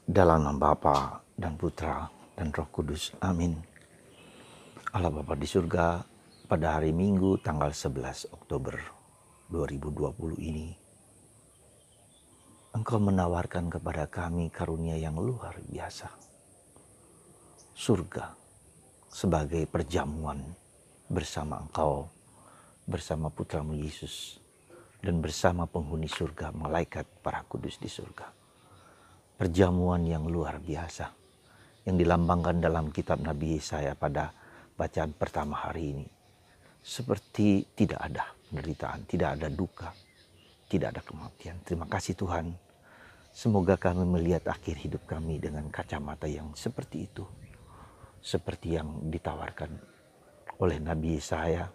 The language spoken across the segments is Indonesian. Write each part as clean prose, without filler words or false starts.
Dalam nama Bapa dan Putra dan Roh Kudus. Amin. Allah Bapa di surga, pada hari Minggu tanggal 11 Oktober 2020 ini, Engkau menawarkan kepada kami karunia yang luar biasa. Surga sebagai perjamuan bersama Engkau, bersama Putramu Yesus, dan bersama penghuni surga, malaikat para kudus di surga. Perjamuan yang luar biasa yang dilambangkan dalam kitab Nabi Yesaya pada bacaan pertama hari ini. Seperti tidak ada penderitaan, tidak ada duka, tidak ada kematian. Terima kasih Tuhan. Semoga kami melihat akhir hidup kami dengan kacamata yang seperti itu. Seperti yang ditawarkan oleh Nabi Yesaya,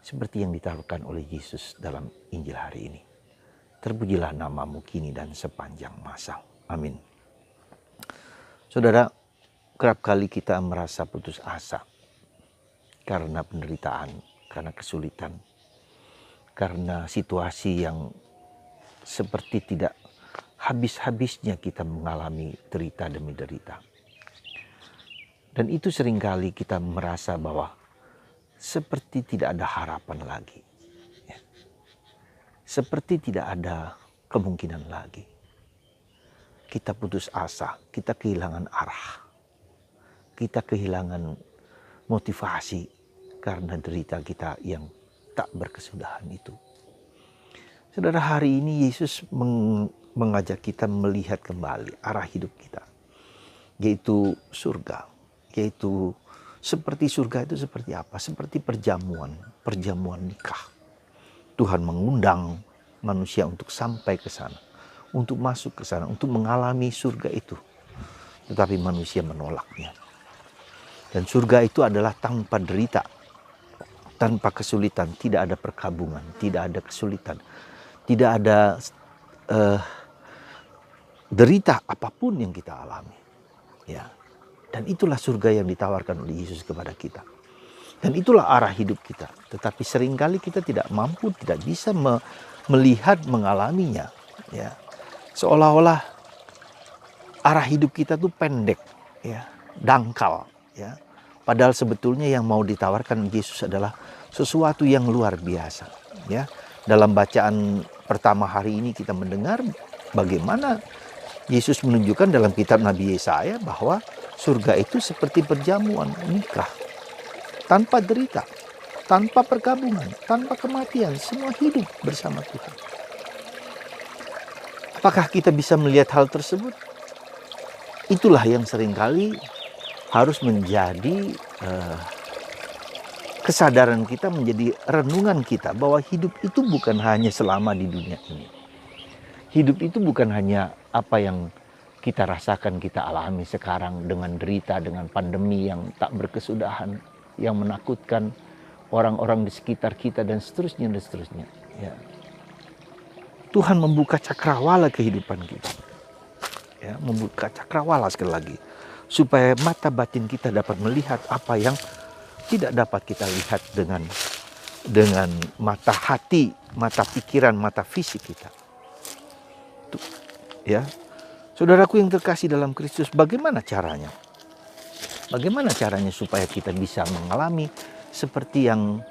seperti yang ditawarkan oleh Yesus dalam Injil hari ini. Terpujilah namamu kini dan sepanjang masa. Amin. Saudara, kerap kali kita merasa putus asa karena penderitaan, karena kesulitan, karena situasi yang seperti tidak habis-habisnya kita mengalami derita demi derita. Dan itu seringkali kita merasa bahwa seperti tidak ada harapan lagi. Seperti tidak ada kemungkinan lagi. Kita putus asa, kita kehilangan arah. Kita kehilangan motivasi karena derita kita yang tak berkesudahan itu. Saudara, hari ini Yesus mengajak kita melihat kembali arah hidup kita. Yaitu surga. Yaitu seperti surga itu seperti apa? Seperti perjamuan nikah. Tuhan mengundang manusia untuk sampai ke sana. Untuk masuk ke sana, untuk mengalami surga itu. Tetapi manusia menolaknya. Dan surga itu adalah tanpa derita, tanpa kesulitan, tidak ada perkabungan, tidak ada kesulitan, tidak ada derita apapun yang kita alami. Ya. Dan itulah surga yang ditawarkan oleh Yesus kepada kita. Dan itulah arah hidup kita. Tetapi seringkali kita tidak mampu, tidak bisa melihat, mengalaminya. Ya. Seolah-olah arah hidup kita tuh pendek, ya, dangkal, ya. Padahal sebetulnya yang mau ditawarkan Yesus adalah sesuatu yang luar biasa, ya. Dalam bacaan pertama hari ini kita mendengar bagaimana Yesus menunjukkan dalam kitab Nabi Yesaya bahwa surga itu seperti perjamuan nikah, tanpa derita, tanpa perkabungan, tanpa kematian, semua hidup bersama Tuhan. Apakah kita bisa melihat hal tersebut? Itulah yang seringkali harus menjadi kesadaran kita, menjadi renungan kita bahwa hidup itu bukan hanya selama di dunia ini. Hidup itu bukan hanya apa yang kita rasakan, kita alami sekarang dengan derita, dengan pandemi yang tak berkesudahan, yang menakutkan orang-orang di sekitar kita dan seterusnya dan seterusnya. Ya. Tuhan membuka cakrawala kehidupan kita. Ya, membuka cakrawala sekali lagi. Supaya mata batin kita dapat melihat apa yang tidak dapat kita lihat dengan mata hati, mata pikiran, mata fisik kita. Tuh, ya. Saudaraku yang terkasih dalam Kristus, bagaimana caranya? Bagaimana caranya supaya kita bisa mengalami seperti yang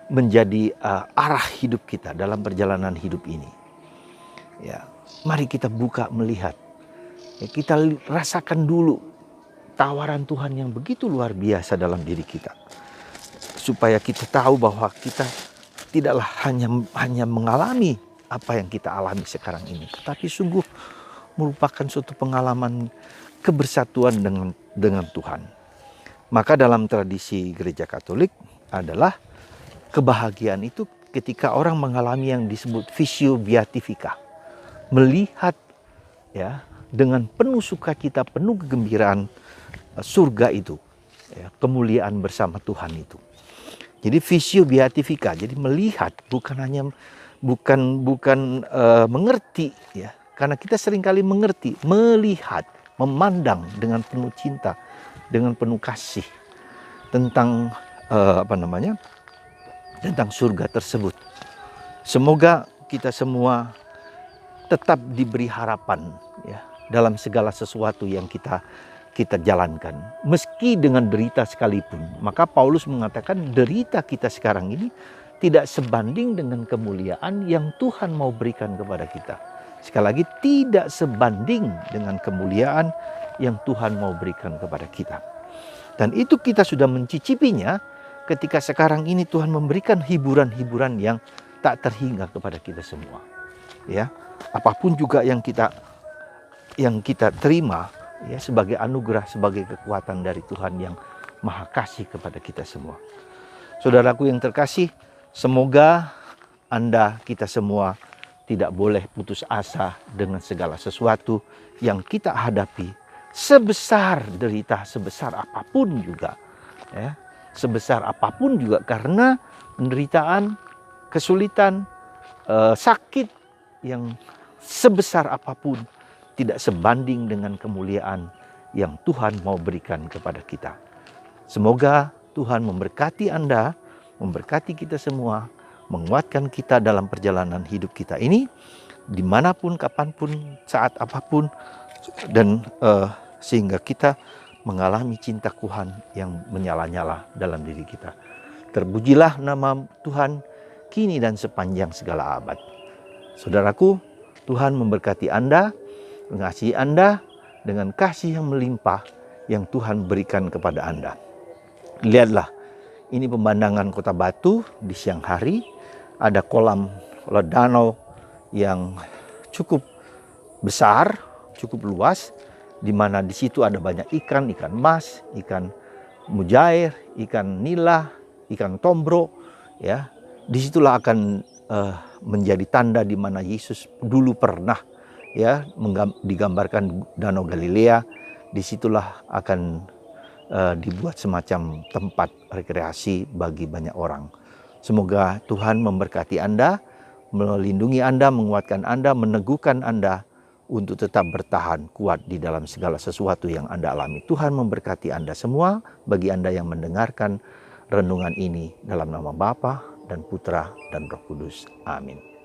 menjadi arah hidup kita dalam perjalanan hidup ini? Ya, mari kita buka melihat. Ya, kita rasakan dulu tawaran Tuhan yang begitu luar biasa dalam diri kita. Supaya kita tahu bahwa kita tidaklah hanya mengalami apa yang kita alami sekarang ini. Tetapi sungguh merupakan suatu pengalaman kebersatuan dengan Tuhan. Maka dalam tradisi gereja Katolik adalah kebahagiaan itu ketika orang mengalami yang disebut visio beatifica. Melihat, ya, dengan penuh sukacita, penuh kegembiraan surga itu, ya, kemuliaan bersama Tuhan itu. Jadi visio beatifica, jadi melihat bukan mengerti, ya, karena kita seringkali mengerti, melihat, memandang dengan penuh cinta, dengan penuh kasih tentang tentang surga tersebut. Semoga kita semua tetap diberi harapan, ya, dalam segala sesuatu yang kita jalankan. Meski dengan derita sekalipun. Maka Paulus mengatakan derita kita sekarang ini tidak sebanding dengan kemuliaan yang Tuhan mau berikan kepada kita. Sekali lagi, tidak sebanding dengan kemuliaan yang Tuhan mau berikan kepada kita. Dan itu kita sudah mencicipinya ketika sekarang ini Tuhan memberikan hiburan-hiburan yang tak terhingga kepada kita semua. Ya, apapun juga yang kita terima ya sebagai anugerah, sebagai kekuatan dari Tuhan yang Maha Kasih kepada kita semua. Saudaraku yang terkasih, semoga Anda, kita semua tidak boleh putus asa dengan segala sesuatu yang kita hadapi, sebesar derita, sebesar apapun juga. Ya, sebesar apapun juga, karena penderitaan, kesulitan, sakit yang sebesar apapun tidak sebanding dengan kemuliaan yang Tuhan mau berikan kepada kita. Semoga Tuhan memberkati Anda, memberkati kita semua, menguatkan kita dalam perjalanan hidup kita ini, dimanapun, kapanpun, saat apapun, dan sehingga kita mengalami cinta Tuhan yang menyala-nyala dalam diri kita. Terpujilah nama Tuhan kini dan sepanjang segala abad. Saudaraku, Tuhan memberkati Anda, mengasihi Anda dengan kasih yang melimpah yang Tuhan berikan kepada Anda. Lihatlah, ini pemandangan Kota Batu di siang hari. Ada kolam danau yang cukup besar, cukup luas, di mana di situ ada banyak ikan mas, ikan mujair, ikan nila, ikan tombro. Ya, disitulah akan menjadi tanda di mana Yesus dulu pernah digambarkan Danau Galilea. Disitulah akan dibuat semacam tempat rekreasi bagi banyak orang. Semoga Tuhan memberkati Anda, melindungi Anda, menguatkan Anda, meneguhkan Anda untuk tetap bertahan kuat di dalam segala sesuatu yang Anda alami. Tuhan memberkati Anda semua, bagi Anda yang mendengarkan renungan ini dalam nama Bapa dan Putra dan Roh Kudus. Amin.